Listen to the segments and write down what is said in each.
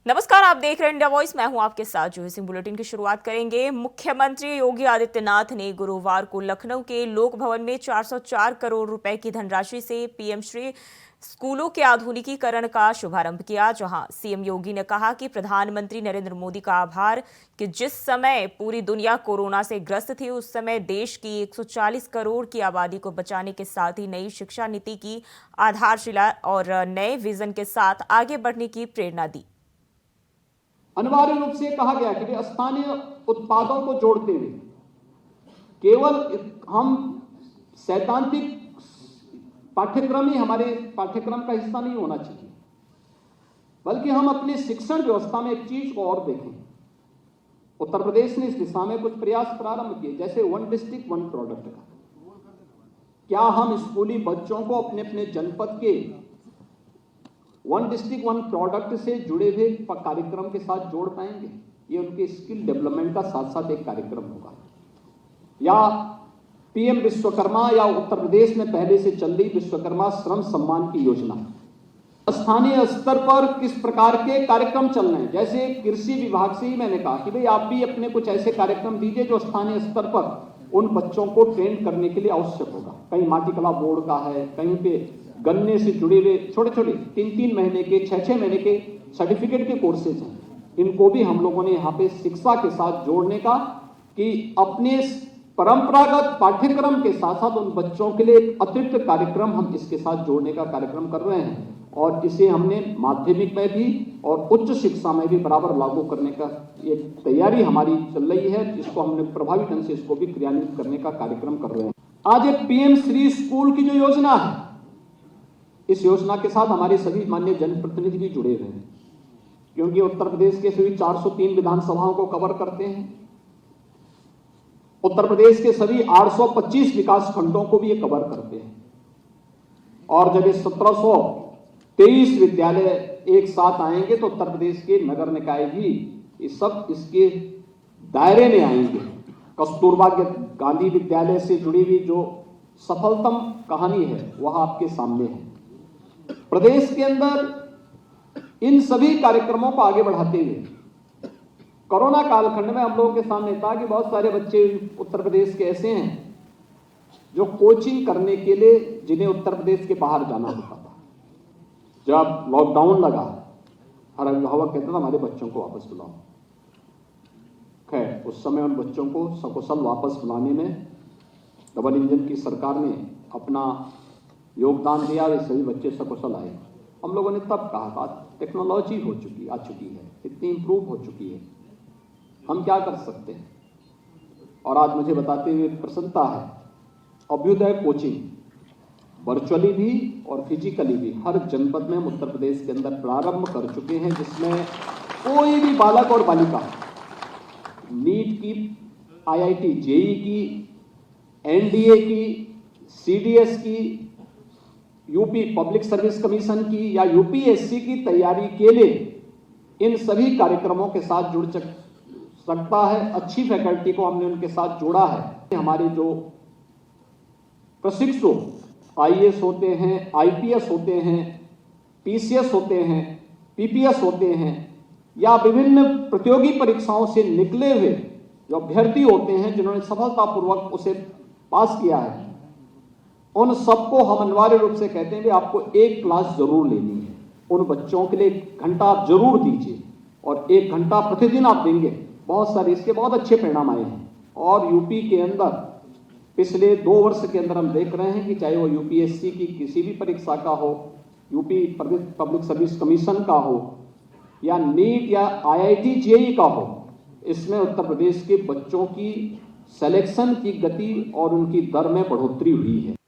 नमस्कार, आप देख रहे हैं इंडिया वॉइस। मैं हूं आपके साथ जूही सिंह। बुलेटिन की शुरुआत करेंगे। मुख्यमंत्री योगी आदित्यनाथ ने गुरुवार को लखनऊ के लोक भवन में 404 करोड़ रुपए की धनराशि से पीएम श्री स्कूलों के आधुनिकीकरण का शुभारंभ किया, जहां सीएम योगी ने कहा कि प्रधानमंत्री नरेंद्र मोदी का आभार कि जिस समय पूरी दुनिया कोरोना से ग्रस्त थी, उस समय देश की 140 करोड़ की आबादी को बचाने के साथ ही नई शिक्षा नीति की आधारशिला और नए विजन के साथ आगे बढ़ने की प्रेरणा दी। अनिवार्य रूप से कहा गया कि स्थानीय उत्पादों को जोड़ते हुए केवल हम सैद्धांतिक पाठ्यक्रम ही हमारे पाठ्यक्रम का हिस्सा नहीं होना चाहिए, बल्कि हम अपनी शिक्षण व्यवस्था में एक चीज को और देखें। उत्तर प्रदेश ने इस दिशा में कुछ प्रयास प्रारंभ किए, जैसे वन डिस्ट्रिक्ट वन प्रोडक्ट का। क्या हम स्कूली बच्चों को अपने अपने जनपद के वन डिस्ट्रिक्ट वन प्रोडक्ट से जुड़े हुए कार्यक्रम के साथ जोड़ पाएंगे? ये उनके स्किल डेवलपमेंट का साथ साथ एक कार्यक्रम होगा। या पीएम विश्वकर्मा, या उत्तर प्रदेश में पहले से चल रही विश्वकर्मा श्रम सम्मान की योजना, स्थानीय स्तर पर किस प्रकार के कार्यक्रम चल रहे हैं। जैसे कृषि विभाग से ही मैंने कहा कि भाई आप भी अपने कुछ ऐसे कार्यक्रम दीजिए जो स्थानीय स्तर पर उन बच्चों को ट्रेन करने के लिए आवश्यक होगा। कहीं माटी कला बोर्ड का है, कहीं पे गन्ने से जुड़े हुए छोटे छोटे 3-3 महीने के 6-6 महीने के सर्टिफिकेट के कोर्सेज हैं। इनको भी हम लोगों ने यहाँ पे शिक्षा के साथ जोड़ने का, कि अपने परंपरागत पाठ्यक्रम के साथ साथ उन बच्चों के लिए एक अतिरिक्त कार्यक्रम हम इसके साथ जोड़ने का कार्यक्रम कर रहे हैं। और इसे हमने माध्यमिक में भी और उच्च शिक्षा में भी बराबर लागू करने का एक तैयारी हमारी चल रही है, जिसको हमने प्रभावी ढंग से इसको भी क्रियान्वित करने का कार्यक्रम कर रहे हैं। आज एक पीएम श्री स्कूल की जो योजना है, इस योजना के साथ हमारे सभी माननीय जनप्रतिनिधि भी जुड़े हुए हैं, क्योंकि उत्तर प्रदेश के सभी 403 विधानसभाओं को कवर करते हैं। उत्तर प्रदेश के सभी 825 विकास खंडों को भी ये कवर करते हैं। और जब ये 1723 विद्यालय एक साथ आएंगे तो उत्तर प्रदेश के नगर निकाय भी ये सब इसके दायरे में आएंगे। कस्तूरबा गांधी विद्यालय से जुड़ी हुई जो सफलतम कहानी है वह आपके सामने है। प्रदेश के अंदर इन सभी कार्यक्रमों को आगे बढ़ाते हुए कोरोना कालखंड में हम लोगों के सामने था कि बहुत सारे बच्चे उत्तर प्रदेश के ऐसे हैं जो कोचिंग करने के लिए जिन्हें उत्तर प्रदेश के बाहर जाना होता था। जब लॉकडाउन लगा, हर अभिभावक कहता था हमारे बच्चों को वापस बुलाओ। खैर, उस समय उन बच्चों को सकुशल वापस बुलाने में डबल इंजन की सरकार ने अपना योगदान दिया। वे सभी बच्चे सकुशल आए। हम लोगों ने तब कहा था टेक्नोलॉजी आ चुकी है, इतनी इंप्रूव हो चुकी है, हम क्या कर सकते हैं। और आज मुझे बताते हुए प्रसन्नता है, अभ्युदय कोचिंग वर्चुअली भी और फिजिकली भी हर जनपद में हम उत्तर प्रदेश के अंदर प्रारंभ कर चुके हैं, जिसमें कोई भी बालक और बालिका नीट की, आईआईटी जेईई की, एनडीए की, सीडीएस की, यूपी पब्लिक सर्विस कमीशन की या यूपीएससी की तैयारी के लिए इन सभी कार्यक्रमों के साथ जुड़ सकता है। अच्छी फैकल्टी को हमने उनके साथ जोड़ा है। हमारे जो प्रशिक्षु आईएएस होते हैं, आईपीएस होते हैं, पीसीएस होते हैं, पीपीएस होते हैं, या विभिन्न प्रतियोगी परीक्षाओं से निकले हुए जो अभ्यर्थी होते हैं जिन्होंने सफलतापूर्वक उसे पास किया है, उन सबको हम अनिवार्य रूप से कहते हैं कि आपको एक क्लास जरूर लेनी है। उन बच्चों के लिए 1 घंटा आप जरूर दीजिए, और 1 घंटा प्रतिदिन आप देंगे। बहुत सारे इसके बहुत अच्छे परिणाम आए हैं। और यूपी के अंदर पिछले 2 वर्ष के अंदर हम देख रहे हैं कि चाहे वो यूपीएससी की किसी भी परीक्षा का हो, यूपी पब्लिक सर्विस कमीशन का हो, या नीट या आईआईटी जेईई का हो, इसमें उत्तर प्रदेश के बच्चों की सिलेक्शन की गति और उनकी दर में बढ़ोतरी हुई है।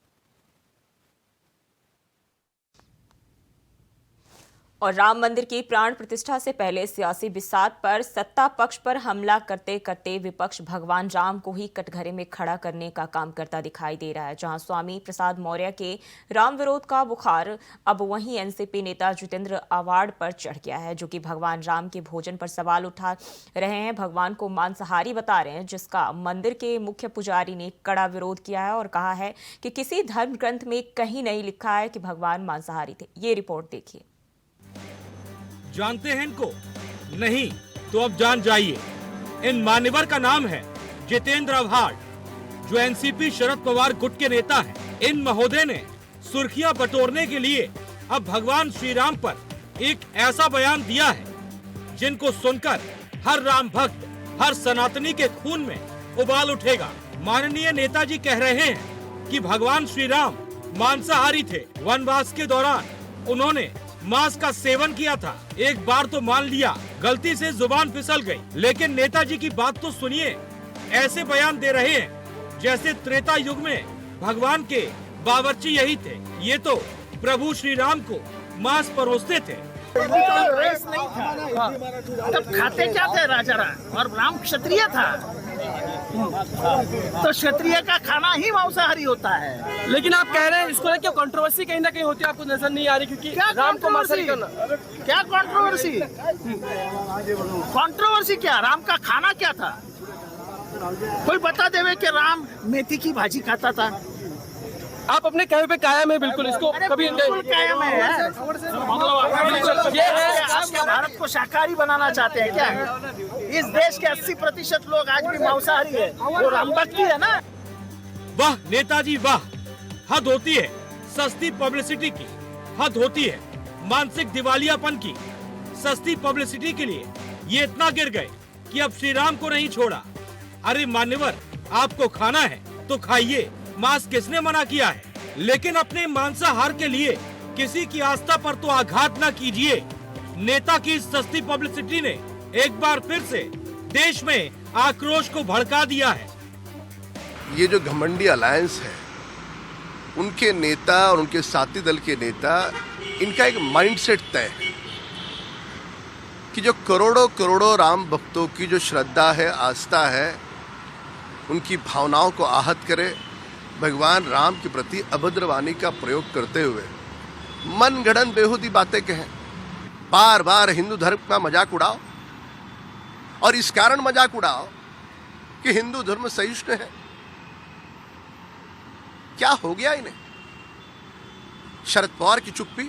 और राम मंदिर की प्राण प्रतिष्ठा से पहले सियासी बिसात पर सत्ता पक्ष पर हमला करते करते विपक्ष भगवान राम को ही कटघरे में खड़ा करने का काम करता दिखाई दे रहा है। जहां स्वामी प्रसाद मौर्य के राम विरोध का बुखार अब वहीं एनसीपी नेता जितेंद्र आवाड़ पर चढ़ गया है, जो कि भगवान राम के भोजन पर सवाल उठा रहे हैं, भगवान को मांसाहारी बता रहे हैं, जिसका मंदिर के मुख्य पुजारी ने कड़ा विरोध किया है और कहा है कि किसी धर्म ग्रंथ में कहीं नहीं लिखा है कि भगवान मांसाहारी थे। ये रिपोर्ट देखिए। जानते हैं इनको? नहीं तो अब जान जाइए। इन मान्यवर का नाम है जितेंद्र आव्हाड, जो एनसीपी शरद पवार गुट के नेता हैं। इन महोदय ने सुर्खियां बटोरने के लिए अब भगवान श्री राम पर एक ऐसा बयान दिया है जिनको सुनकर हर राम भक्त, हर सनातनी के खून में उबाल उठेगा। माननीय नेताजी कह रहे हैं कि भगवान श्री राम मांसाहारी थे। वनवास के दौरान उन्होंने मांस का सेवन किया था। एक बार तो मान लिया, गलती से जुबान फिसल गई, लेकिन नेताजी की बात तो सुनिए। ऐसे बयान दे रहे हैं जैसे त्रेता युग में भगवान के बावर्ची यही थे। ये तो प्रभु श्री राम को मांस परोसते थे। रेस नहीं था, तब खाते क्या थे राजा राम, और राम क्षत्रिय था, तो क्षत्रिय का खाना ही मांसाहारी होता है। लेकिन आप कह रहे हैं इसको लेकर कंट्रोवर्सी कहीं ना कहीं होती है, आपको नजर नहीं आ रही? क्योंकि क्या राम को मांसाहारी करना, क्या कंट्रोवर्सी? कंट्रोवर्सी क्या? राम का खाना क्या था? कोई बता देवे कि राम मेथी की भाजी खाता था? आप अपने कहे पे कायम है बिल्कुल, इसको कभी बिल्कुल कायम है। बिल्कुल ये है। आप क्या भारत को शाकाहारी बनाना चाहते हैं क्या? इस देश के 80% लोग आज भी मांसाहारी है, वो राम भक्ति है ना। वाह नेताजी वाह, हद होती है सस्ती पब्लिसिटी की, हद होती है मानसिक दिवालियापन की। सस्ती पब्लिसिटी के लिए ये इतना गिर गए कि अब श्री राम को नहीं छोड़ा। अरे मान्यवर, आपको खाना है तो खाइए, मांस किसने मना किया है? लेकिन अपने मांसाहार के लिए किसी की आस्था पर तो आघात न कीजिए। नेता की इस सस्ती पब्लिसिटी ने एक बार फिर से देश में आक्रोश को भड़का दिया है। ये जो घमंडी अलायंस है, उनके नेता और उनके साथी दल के नेता, इनका एक माइंडसेट तय है कि जो करोड़ों करोड़ों राम भक्तों की जो श्रद्धा है, आस्था है, उनकी भावनाओं को आहत करे, भगवान राम के प्रति अभद्र वाणी का प्रयोग करते हुए मनगढ़ंत बेहूदी बातें कहें, बार बार हिंदू धर्म का मजाक उड़ाओ, और इस कारण मजाक उड़ाओ कि हिंदू धर्म सहिष्णु है। क्या हो गया इन्हें? शरद पवार की चुप्पी।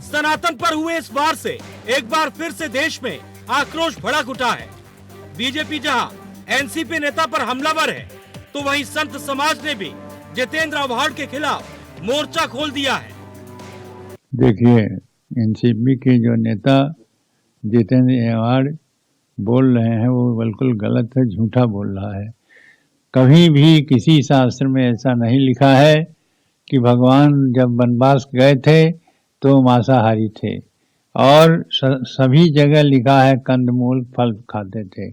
सनातन पर हुए इस वार से एक बार फिर से देश में आक्रोश भड़क उठा है। बीजेपी जहां एनसीपी नेता पर हमलावर है, तो वहीं संत समाज ने भी जितेंद्र आव्हाड के खिलाफ मोर्चा खोल दिया है। देखिए, एनसीपी के जो नेता जितेंद्र आव्हाड बोल रहे हैं वो बिल्कुल गलत है, झूठा बोल रहा है। कभी भी किसी शास्त्र में ऐसा नहीं लिखा है कि भगवान जब वनवास गए थे तो मांसाहारी थे, और सभी जगह लिखा है कंदमूल फल खाते थे।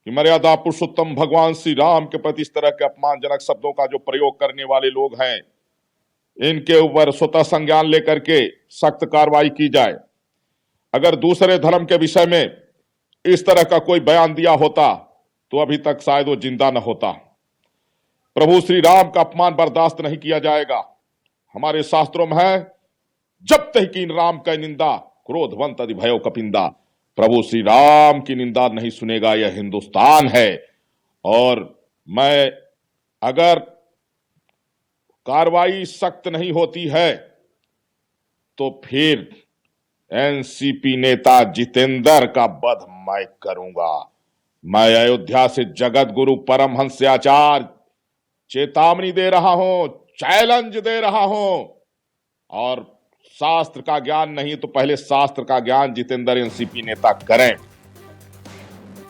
कि मर्यादा पुरुषोत्तम भगवान श्री राम के प्रति इस तरह के अपमानजनक शब्दों का जो प्रयोग करने वाले लोग हैं, इनके ऊपर स्वतः संज्ञान लेकर के सख्त कार्रवाई की जाए। अगर दूसरे धर्म के विषय में इस तरह का कोई बयान दिया होता तो अभी तक शायद वो जिंदा न होता। प्रभु श्री राम का अपमान बर्दाश्त नहीं किया जाएगा। हमारे शास्त्रों में है, जब तक कीन राम का निंदा, क्रोधवंत अधि भयो कपिंदा। प्रभु श्री राम की निंदा नहीं सुनेगा यह हिंदुस्तान है। और मैं, अगर कार्रवाई सख्त नहीं होती है तो फिर एनसीपी नेता जितेंद्र का वध मैं करूंगा। मैं अयोध्या से जगत गुरु परमहंस आचार्य चेतावनी दे रहा हूं, चैलेंज दे रहा हूं। और शास्त्र का ज्ञान नहीं तो पहले शास्त्र का ज्ञान जितेंद्र एनसीपी नेता करें।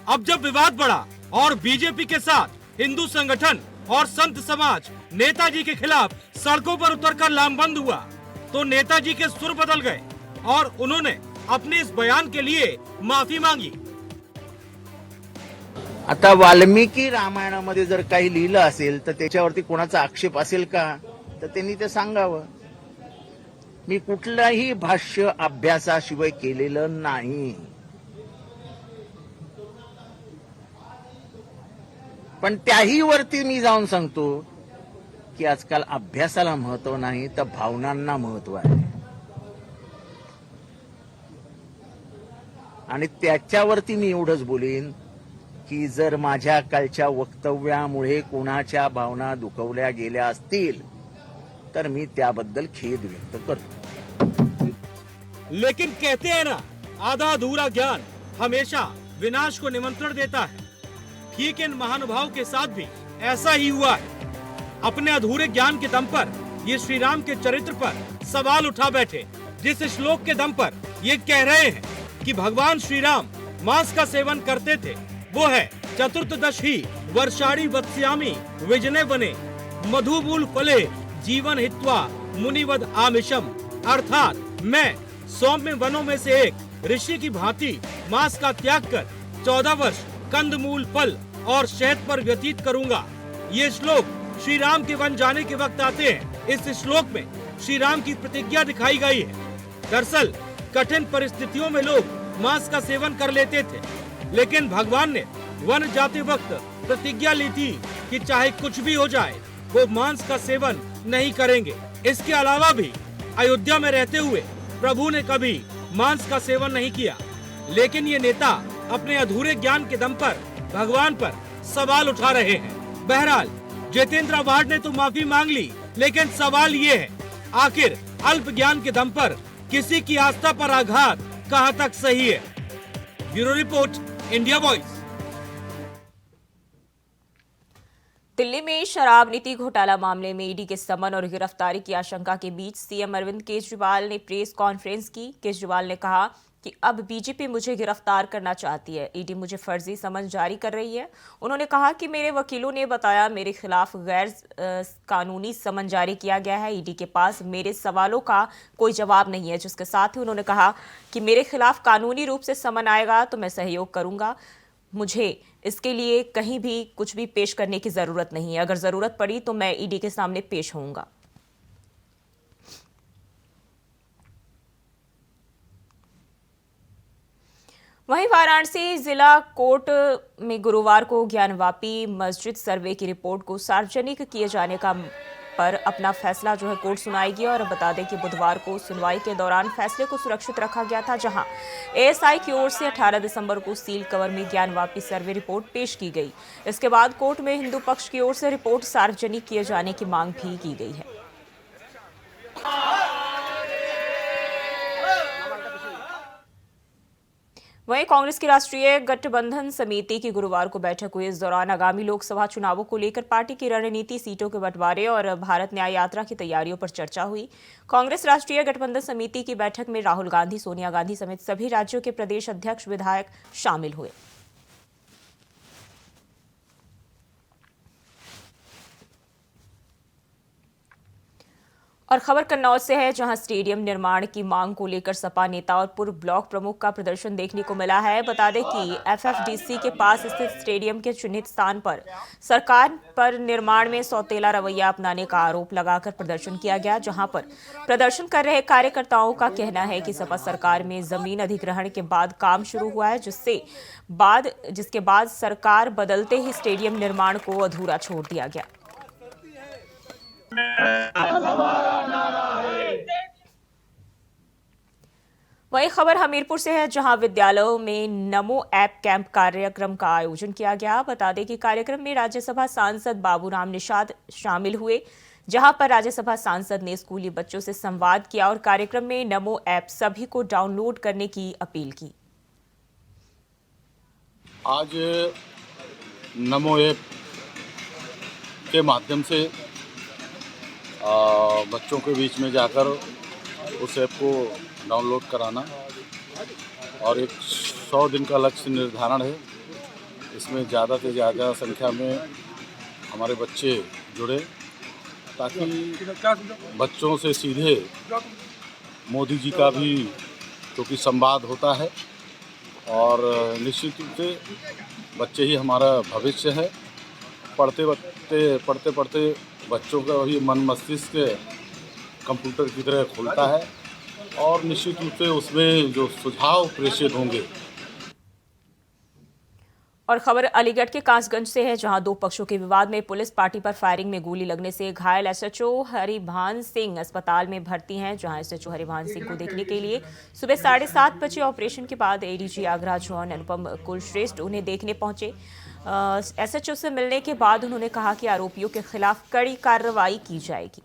अब जब विवाद बढ़ा और बीजेपी के साथ हिंदू संगठन और संत समाज नेताजी के खिलाफ सड़कों पर उतरकर लामबंद हुआ, तो नेताजी के सुर बदल गए और उन्होंने अपने इस बयान के लिए माफी मांगी। आता वाल्मिकी रामायणामध्ये जर काही लिहिलं असेल तर त्याच्यावरती कोणाचा आक्षेप असेल का, तर त्यांनी ते सांगावं। मी कुठलाही भाष्य अभ्यासाशिवाय केलेलं नाही, पण त्याही वरती मी जाऊन सांगतो की आजकाल अभ्यासाला महत्व नाही तर भावनांना महत्व आहे, आणि त्याच्यावरती मी एवढंच बोलीन की जर माझ्या कालच्या वक्तव्यामुळे कोणाच्या भावना दुखवल्या गेल्या असतील तर मी त्याबद्दल खेद व्यक्त करतो। लेकिन कहते हैं ना, आधा अधूरा ज्ञान हमेशा विनाश को निमंत्रण देता है। ठीक इन महानुभाव के साथ भी ऐसा ही हुआ है। अपने अधूरे ज्ञान के दम पर ये श्री राम के चरित्र पर सवाल उठा बैठे। जिस श्लोक के दम पर ये कह रहे हैं कि भगवान श्री राम मांस का सेवन करते थे, वो है चतुर्दशी वर्षाणी वत्स्यामी विजने बने मधुमूल फले जीवन हित्वा मुनिवद आमिषम, अर्थात मैं सौम्य वनों में से एक ऋषि की भांति मांस का त्याग कर 14 वर्ष कंदमूल फल और शहद पर व्यतीत करूंगा। ये श्लोक श्री राम के वन जाने के वक्त आते हैं। इस श्लोक में श्री राम की प्रतिज्ञा दिखाई गई है। दरअसल कठिन परिस्थितियों में लोग मांस का सेवन कर लेते थे, लेकिन भगवान ने वन जाते वक्त प्रतिज्ञा ली थी कि चाहे कुछ भी हो जाए वो मांस का सेवन नहीं करेंगे। इसके अलावा भी अयोध्या में रहते हुए प्रभु ने कभी मांस का सेवन नहीं किया, लेकिन ये नेता अपने अधूरे ज्ञान के दम पर भगवान पर सवाल उठा रहे हैं। बहरहाल जितेंद्र आव्हाड ने तो माफी मांग ली, लेकिन सवाल ये है आखिर अल्प ज्ञान के दम पर किसी की आस्था पर आघात कहां तक सही है। Bureau report, India voice. Delhi में शराब नीति घोटाला मामले में ईडी के समन और गिरफ्तारी की आशंका के बीच सीएम अरविंद केजरीवाल ने प्रेस कॉन्फ्रेंस की। केजरीवाल ने कहा कि अब बीजेपी मुझे गिरफ्तार करना चाहती है, ईडी मुझे फर्जी समन जारी कर रही है। उन्होंने कहा कि मेरे वकीलों ने बताया मेरे खिलाफ गैर कानूनी समन जारी किया गया है। ईडी के पास मेरे सवालों का कोई जवाब नहीं है। जिसके साथ ही उन्होंने कहा कि मेरे खिलाफ कानूनी रूप से समन आएगा तो मैं सहयोग करूंगा। मुझे इसके लिए कहीं भी कुछ भी पेश करने की जरूरत नहीं है। अगर जरूरत पड़ी तो मैं ईडी के सामने पेश होऊंगा। वहीं वाराणसी जिला कोर्ट में गुरुवार को ज्ञानवापी मस्जिद सर्वे की रिपोर्ट को सार्वजनिक किए जाने का पर अपना फैसला कोर्ट सुनाएगी। और बता दें कि बुधवार को सुनवाई के दौरान फैसले को सुरक्षित रखा गया था, जहां एएसआई की ओर से 18 दिसंबर को सील कवर में ज्ञानवापी सर्वे रिपोर्ट पेश की गई। इसके बाद कोर्ट में हिंदू पक्ष की ओर से रिपोर्ट सार्वजनिक किए जाने की मांग भी की गई है। वहीं कांग्रेस की राष्ट्रीय गठबंधन समिति की गुरुवार को बैठक हुई। इस दौरान आगामी लोकसभा चुनावों को लेकर पार्टी की रणनीति, सीटों के बंटवारे और भारत न्याय यात्रा की तैयारियों पर चर्चा हुई। कांग्रेस राष्ट्रीय गठबंधन समिति की बैठक में राहुल गांधी, सोनिया गांधी समेत सभी राज्यों के प्रदेश अध्यक्ष, विधायक शामिल हुए। और खबर कन्नौज से है, जहां स्टेडियम निर्माण की मांग को लेकर सपा नेता और पूर्व ब्लॉक प्रमुख का प्रदर्शन देखने को मिला है। बता दें कि एफएफडीसी के पास स्थित स्टेडियम के चिन्हित स्थान पर सरकार पर निर्माण में सौतेला रवैया अपनाने का आरोप लगाकर प्रदर्शन किया गया, जहां पर प्रदर्शन कर रहे कार्यकर्ताओं का कहना है कि सपा सरकार में जमीन अधिग्रहण के बाद काम शुरू हुआ है, जिसके बाद सरकार बदलते ही स्टेडियम निर्माण को अधूरा छोड़ दिया गया। वही खबर हमीरपुर से है, जहां विद्यालयों में नमो ऐप कैंप कार्यक्रम का आयोजन किया गया। बता दें कि कार्यक्रम में राज्यसभा सांसद बाबूराम निषाद शामिल हुए, जहां पर राज्यसभा सांसद ने स्कूली बच्चों से संवाद किया और कार्यक्रम में नमो ऐप सभी को डाउनलोड करने की अपील की। आज नमो ऐप के माध्यम से बच्चों के बीच में जाकर उस ऐप को डाउनलोड कराना और एक 100 दिन का लक्ष्य निर्धारण है। इसमें ज़्यादा से ज़्यादा संख्या में हमारे बच्चे जुड़े, ताकि बच्चों से सीधे मोदी जी का भी क्योंकि संवाद होता है और निश्चित रूप से बच्चे ही हमारा भविष्य है। पढ़ते पढ़ते बच्चों का भी मन मस्तिष्क कंप्यूटर की तरह खुलता है और निश्चित रूप से उसमें जो सुझाव प्रेषित होंगे। और खबर अलीगढ़ के कासगंज से है, जहां दो पक्षों के विवाद में पुलिस पार्टी पर फायरिंग में गोली लगने से घायल एसएचओ हरिभान सिंह अस्पताल में भर्ती हैं, जहां एसएचओ हरिभान सिंह को देखने के लिए सुबह 7:30 बजे ऑपरेशन के बाद एडीजी आगरा जॉन अनुपम कुलश्रेष्ठ उन्हें देखने पहुंचे। एसएचओ से मिलने के बाद उन्होंने कहा कि आरोपियों के खिलाफ कड़ी कार्रवाई की जाएगी।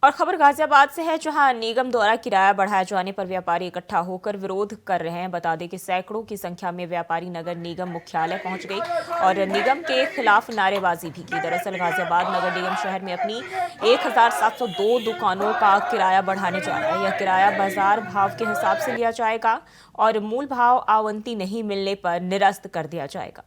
और खबर गाजियाबाद से है, जहां निगम द्वारा किराया बढ़ाए जाने पर व्यापारी इकट्ठा होकर विरोध कर रहे हैं। बता दें कि सैकड़ों की संख्या में व्यापारी नगर निगम मुख्यालय पहुंच गई और निगम के खिलाफ नारेबाजी भी की। दरअसल गाजियाबाद नगर निगम शहर में अपनी 1702 दुकानों का किराया बढ़ाने जा रहा है। यह किराया बाजार भाव के हिसाब से लिया जाएगा और मूल भाव आवंटी नहीं मिलने पर निरस्त कर दिया जाएगा।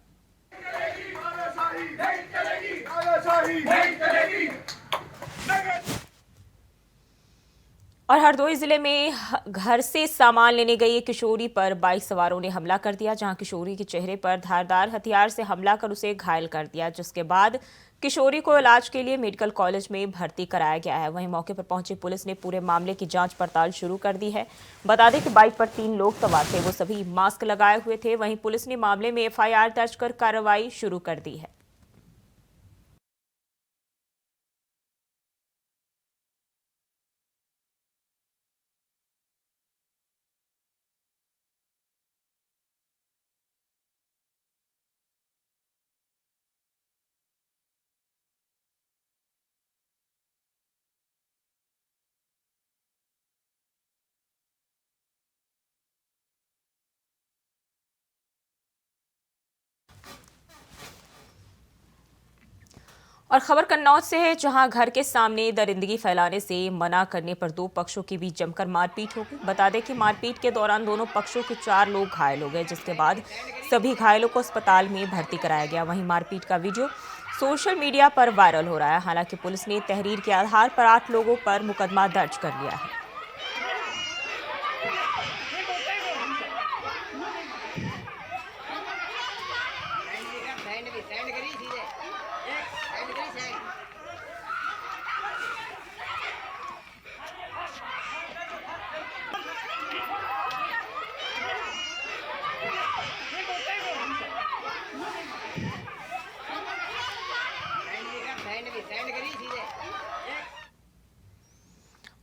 और हरदोई जिले में घर से सामान लेने गई एक किशोरी पर बाइक सवारों ने हमला कर दिया, जहां किशोरी के चेहरे पर धारदार हथियार से हमला कर उसे घायल कर दिया, जिसके बाद किशोरी को इलाज के लिए मेडिकल कॉलेज में भर्ती कराया गया है। वहीं मौके पर पहुंची पुलिस ने पूरे मामले की जांच पड़ताल शुरू कर दी है। बता दें कि बाइक पर 3 लोग सवार थे, वो सभी मास्क लगाए हुए थे। वहीं पुलिस ने मामले में FIR दर्ज कर कार्रवाई शुरू कर दी है। और खबर कन्नौज से है, जहां घर के सामने दरिंदगी फैलाने से मना करने पर 2 पक्षों के बीच जमकर मारपीट हो गई। बता दें कि मारपीट के दौरान दोनों पक्षों के 4 लोग घायल हो गए, जिसके बाद सभी घायलों को अस्पताल में भर्ती कराया गया। वहीं मारपीट का वीडियो सोशल मीडिया पर वायरल हो रहा है। हालांकि पुलिस ने तहरीर के आधार पर 8 लोगों पर मुकदमा दर्ज कर लिया है।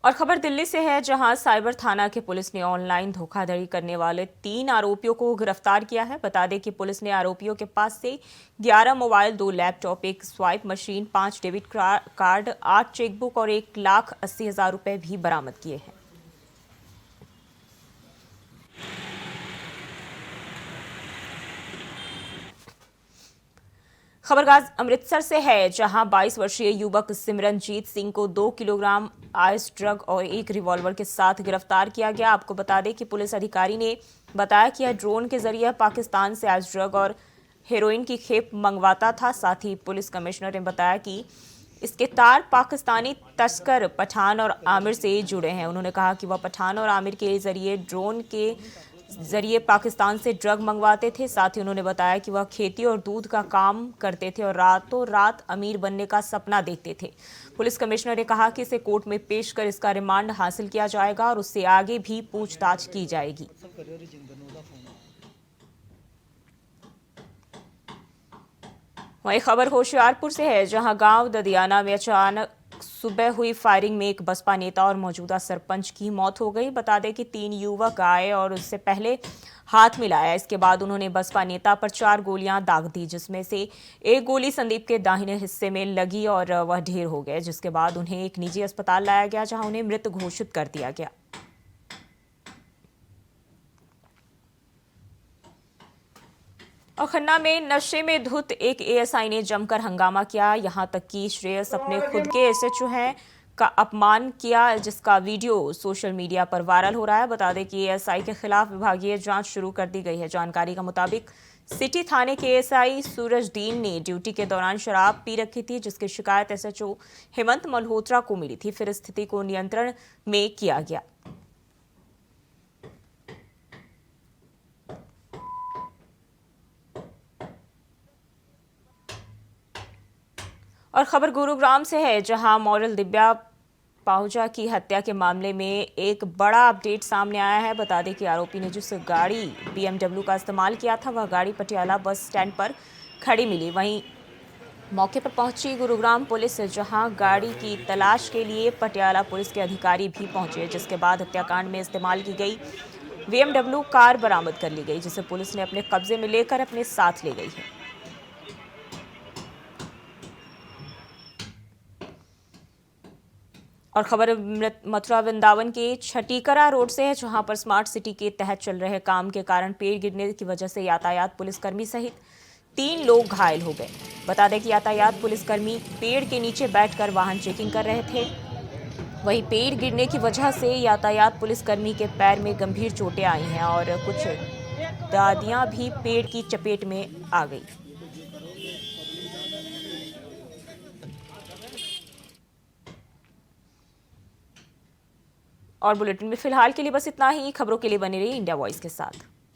और खबर दिल्ली से है, जहां साइबर थाना के पुलिस ने ऑनलाइन धोखाधड़ी करने वाले 3 आरोपियों को गिरफ्तार किया है। बता दें कि पुलिस ने आरोपियों के पास से 11 mobile, 2 laptop, 1 swipe machine, 5 debit card, 8 chequebook और 1,80,000 रुपए भी बरामद किए हैं। खबरगाज अमृतसर से है, जहां 22 वर्षीय युवक सिमरनजीत सिंह को 2 किलोग्राम आइस ड्रग और 1 रिवॉल्वर के साथ गिरफ्तार किया गया। आपको बता दें कि पुलिस अधिकारी ने बताया कि यह ड्रोन के जरिए पाकिस्तान से आइस ड्रग और हेरोइन की खेप मंगवाता था। साथ ही पुलिस कमिश्नर ने बताया कि इसके तार पाकिस्तानी तस्कर पठान और आमिर से जुड़े हैं। उन्होंने कहा कि वह पठान और आमिर के जरिए ड्रोन के जरिए पाकिस्तान से ड्रग मंगवाते थे। साथ ही उन्होंने बताया कि वह खेती और दूध का काम करते थे और रातों रात अमीर बनने का सपना देखते थे। पुलिस कमिश्नर ने कहा कि इसे कोर्ट में पेश कर इसका रिमांड हासिल किया जाएगा और उससे आगे भी पूछताछ की जाएगी। वहीं खबर होशियारपुर से है, जहां गांव ददियाना में अचानक सुबह हुई फायरिंग में एक बसपा नेता और मौजूदा सरपंच की मौत हो गई। बता दें कि 3 युवक आए और उससे पहले हाथ मिलाया। इसके बाद उन्होंने बसपा नेता पर 4 गोलियां दाग दी, जिसमें से एक गोली संदीप के दाहिने हिस्से में लगी और वह ढेर हो गए, जिसके बाद उन्हें एक निजी अस्पताल लाया गया, जहां उन्हें मृत घोषित कर दिया गया। और खन्ना में नशे में धुत एक ASI ने जमकर हंगामा किया। यहां तक कि श्रेयस अपने खुद के SHO हैं का अपमान किया, जिसका वीडियो सोशल मीडिया पर वायरल हो रहा है। बता दें कि ASI के खिलाफ विभागीय जांच शुरू कर दी गई है। जानकारी के मुताबिक सिटी थाने के ASI सूरजदीन ने ड्यूटी के दौरान शराब पी रखी थी, जिसकी शिकायत SHO हेमंत मल्होत्रा को मिली थी। फिर स्थिति को नियंत्रण में किया गया। और खबर गुरुग्राम से है, जहां मॉडल दिव्या पाहुजा की हत्या के मामले में एक बड़ा अपडेट सामने आया है। बता दें कि आरोपी ने जिस गाड़ी BMW का इस्तेमाल किया था, वह गाड़ी पटियाला बस स्टैंड पर खड़ी मिली। वहीं मौके पर पहुंची गुरुग्राम पुलिस, जहां गाड़ी की तलाश के लिए पटियाला पुलिस के अधिकारी भी पहुंचे, जिसके बाद हत्याकांड में इस्तेमाल की गई BMW कार बरामद कर ली गई, जिसे पुलिस ने अपने कब्जे में लेकर अपने साथ ले गई है। और खबर मथुरा वृंदावन के छटीकरा रोड से है, जहां पर स्मार्ट सिटी के तहत चल रहे काम के कारण पेड़ गिरने की वजह से यातायात पुलिसकर्मी सहित 3 लोग घायल हो गए। बता दें कि यातायात पुलिसकर्मी पेड़ के नीचे बैठकर वाहन चेकिंग कर रहे थे। वहीं पेड़ गिरने की वजह से यातायात पुलिसकर्मी के पैर में गंभीर चोटें आई हैं और कुछ दादियां भी पेड़ की चपेट में आ गई। और बुलेटिन में फिलहाल के लिए बस इतना ही। खबरों के लिए बने रहिए इंडिया वॉइस के साथ।